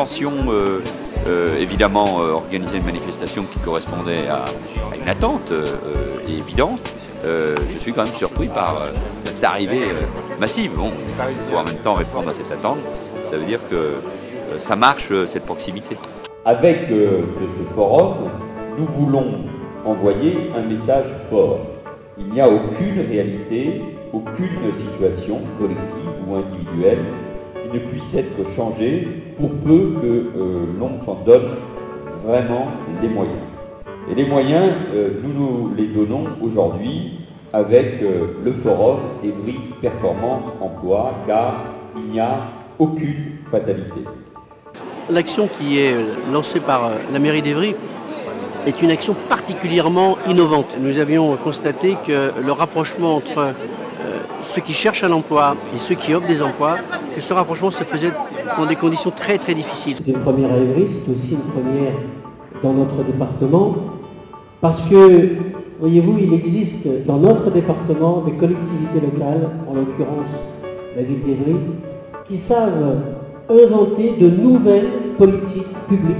pensions évidemment organiser une manifestation qui correspondait à une attente évidente. Je suis quand même surpris par cette arrivée massive. Bon, il faut en même temps répondre à cette attente. Ça veut dire que ça marche, cette proximité. Avec ce forum, nous voulons envoyer un message fort. Il n'y a aucune réalité, aucune situation collective ou individuelle qui ne puisse être changée pour peu que l'on s'en donne vraiment les moyens. Et les moyens, nous les donnons aujourd'hui avec le forum Évry Performance Emploi, car il n'y a aucune fatalité. L'action qui est lancée par la mairie d'Évry est une action particulièrement innovante. Nous avions constaté que le rapprochement entre ceux qui cherchent un emploi et ceux qui offrent des emplois, que ce rapprochement se faisait dans des conditions très très difficiles. C'est une première à Évry, c'est aussi une première dans notre département, parce que, voyez-vous, il existe dans notre département des collectivités locales, en l'occurrence la ville d'Évry, qui savent inventer de nouvelles politiques publiques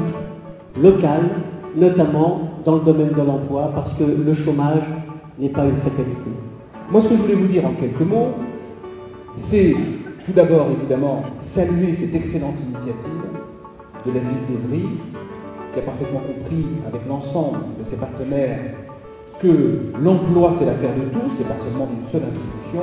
locales, notamment dans le domaine de l'emploi, parce que le chômage n'est pas une fatalité. Moi, ce que je voulais vous dire en quelques mots, c'est tout d'abord, évidemment, saluer cette excellente initiative de la ville d'Évry, qui a parfaitement compris avec l'ensemble de ses partenaires que l'emploi, c'est l'affaire de tous, c'est pas seulement d'une seule institution.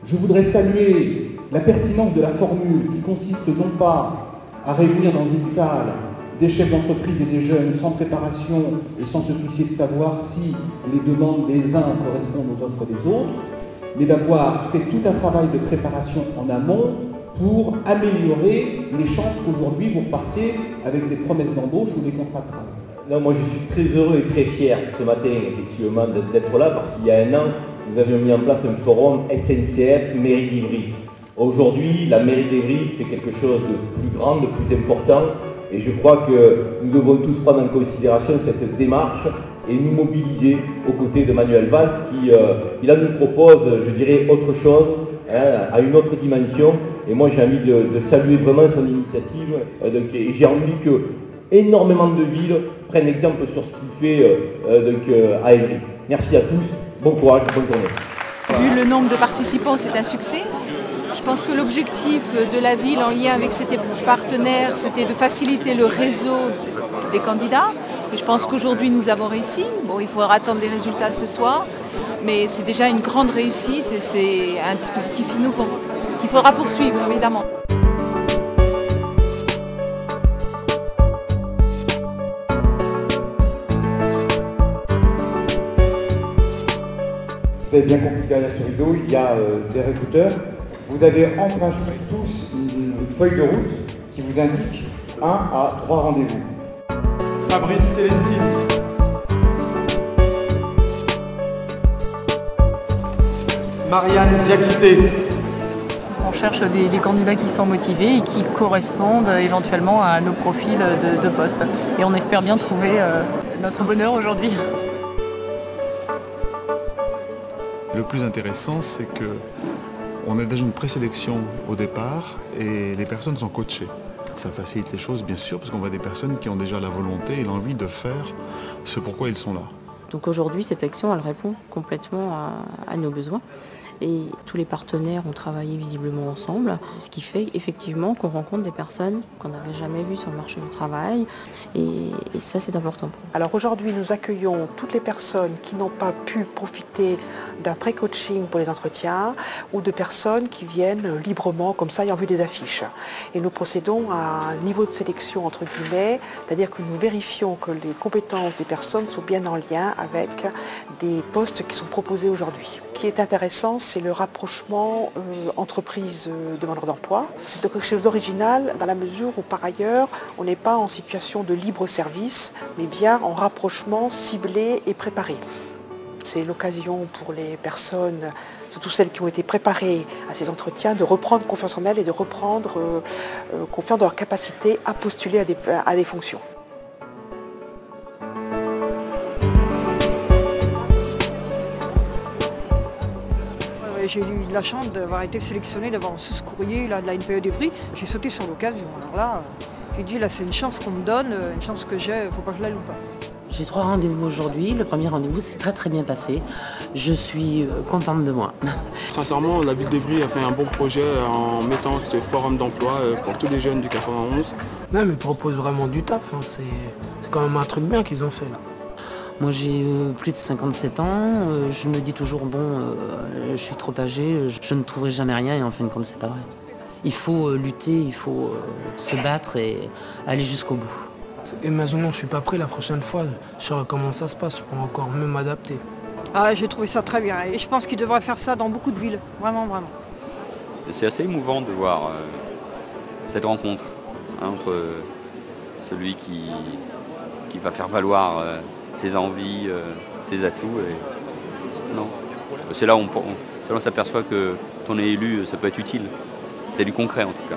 Je voudrais saluer la pertinence de la formule qui consiste non pas à réunir dans une salle des chefs d'entreprise et des jeunes sans préparation et sans se soucier de savoir si les demandes des uns correspondent aux offres des autres, mais d'avoir fait tout un travail de préparation en amont pour améliorer les chances qu'aujourd'hui vous repartiez avec des promesses d'embauche ou des contrats de travail. Non, moi je suis très heureux et très fier ce matin effectivement d'être là parce qu'il y a un an, nous avions mis en place un forum SNCF Mairie d'Évry. Aujourd'hui, la mairie d'Évry fait quelque chose de plus grand, de plus important et je crois que nous devons tous prendre en considération cette démarche et nous mobiliser aux côtés de Manuel Valls qui là nous propose, je dirais, autre chose, à une autre dimension. Et moi j'ai envie de saluer vraiment son initiative et j'ai envie que énormément de villes prennent exemple sur ce qu'il fait à Évry. Merci à tous, bon courage, bonne journée. Vu le nombre de participants, c'est un succès. Je pense que l'objectif de la ville en lien avec ses partenaires, c'était de faciliter le réseau des candidats. Et je pense qu'aujourd'hui nous avons réussi. Bon, il faudra attendre les résultats ce soir, mais c'est déjà une grande réussite et c'est un dispositif innovant qu'il faudra poursuivre évidemment. Vous avez bien compris, derrière ce rideau, il y a des recruteurs. Vous avez en principe tous une feuille de route qui vous indique 1 à 3 rendez-vous. Fabrice Célestine. Marianne Diakité. On cherche des candidats qui sont motivés et qui correspondent éventuellement à nos profils de poste. Et on espère bien trouver notre bonheur aujourd'hui. Le plus intéressant, c'est qu'on a déjà une présélection au départ et les personnes sont coachées. Ça facilite les choses, bien sûr, parce qu'on voit des personnes qui ont déjà la volonté et l'envie de faire ce pourquoi ils sont là. Donc aujourd'hui, cette action, elle répond complètement à nos besoins. Et tous les partenaires ont travaillé visiblement ensemble, ce qui fait effectivement qu'on rencontre des personnes qu'on n'avait jamais vues sur le marché du travail. Et ça, c'est important pour nous. Alors aujourd'hui, nous accueillons toutes les personnes qui n'ont pas pu profiter d'un pré-coaching pour les entretiens ou de personnes qui viennent librement, comme ça, ayant vu des affiches. Et nous procédons à un niveau de sélection, entre guillemets, c'est-à-dire que nous vérifions que les compétences des personnes sont bien en lien avec des postes qui sont proposés aujourd'hui. Ce qui est intéressant, c'est le rapprochement entreprise-demandeur d'emploi. C'est quelque chose d'original dans la mesure où, par ailleurs, on n'est pas en situation de libre service, mais bien en rapprochement ciblé et préparé. C'est l'occasion pour les personnes, surtout celles qui ont été préparées à ces entretiens, de reprendre confiance en elles et de reprendre confiance dans leur capacité à postuler à des fonctions. J'ai eu la chance d'avoir été sélectionnée, d'avoir un sous-courrier de la NPE d'Évry. J'ai sauté sur l'occasion. Alors là, Il dit là c'est une chance qu'on me donne, une chance que j'ai, il ne faut pas que je la loupe. J'ai 3 rendez-vous aujourd'hui. Le premier rendez-vous s'est très bien passé. Je suis contente de moi. Sincèrement, la ville d'Evry a fait un bon projet en mettant ce forum d'emploi pour tous les jeunes du 91. Même ils proposent vraiment du taf. Hein. C'est quand même un truc bien qu'ils ont fait là. Moi j'ai plus de 57 ans. Je me dis toujours, bon, je suis trop âgée, je ne trouverai jamais rien et en fin de compte c'est pas vrai. Il faut lutter, il faut se battre et aller jusqu'au bout. Imaginons, je ne suis pas prêt la prochaine fois, je saurai comment ça se passe, je pourrais encore mieux m'adapter. Ah, j'ai trouvé ça très bien et je pense qu'ils devraient faire ça dans beaucoup de villes, vraiment. C'est assez émouvant de voir cette rencontre entre celui qui va faire valoir ses envies, ses atouts. Non. C'est là où on s'aperçoit que quand on est élu, ça peut être utile. C'est du concret en tout cas.